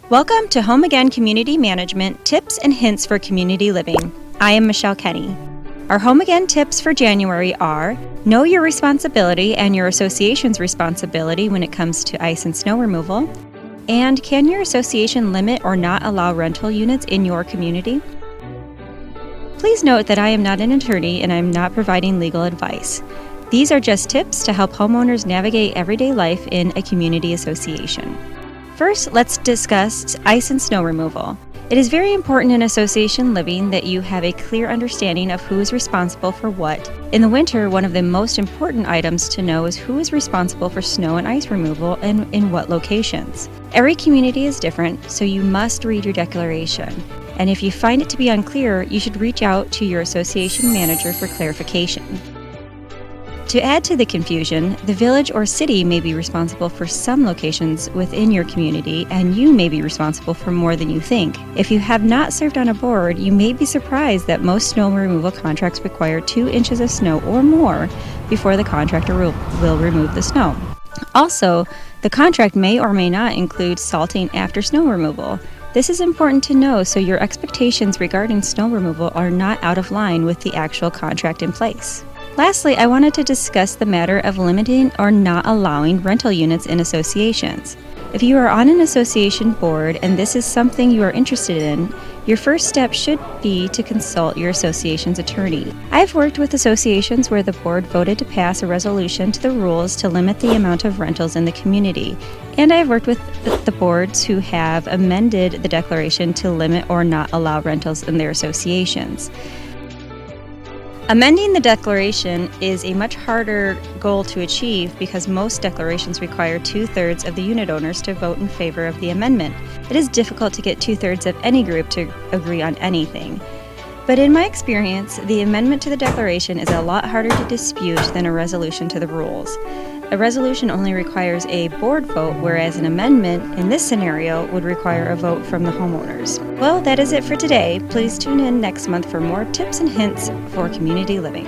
Welcome to Home Again Community Management Tips and Hints for Community Living. I am Michelle Kenny. Our Home Again tips for January are: know your responsibility and your association's responsibility when it comes to ice and snow removal, and can your association limit or not allow rental units in your community? Please note that I am not an attorney and I am not providing legal advice. These are just tips to help homeowners navigate everyday life in a community association. First, let's discuss ice and snow removal. It is very important in association living that you have a clear understanding of who is responsible for what. In the winter, one of the most important items to know is who is responsible for snow and ice removal and in what locations. Every community is different, so you must read your declaration. And if you find it to be unclear, you should reach out to your association manager for clarification. To add to the confusion, the village or city may be responsible for some locations within your community, and you may be responsible for more than you think. If you have not served on a board, you may be surprised that most snow removal contracts require 2 inches of snow or more before the contractor will remove the snow. Also, the contract may or may not include salting after snow removal. This is important to know so your expectations regarding snow removal are not out of line with the actual contract in place. Lastly, I wanted to discuss the matter of limiting or not allowing rental units in associations. If you are on an association board and this is something you are interested in, your first step should be to consult your association's attorney. I've worked with associations where the board voted to pass a resolution to the rules to limit the amount of rentals in the community, and I've worked with the boards who have amended the declaration to limit or not allow rentals in their associations. Amending the declaration is a much harder goal to achieve because most declarations require 2/3 of the unit owners to vote in favor of the amendment. It is difficult to get 2/3 of any group to agree on anything. But in my experience, the amendment to the declaration is a lot harder to dispute than a resolution to the rules. A resolution only requires a board vote, whereas an amendment in this scenario would require a vote from the homeowners. Well, that is it for today. Please tune in next month for more tips and hints for community living.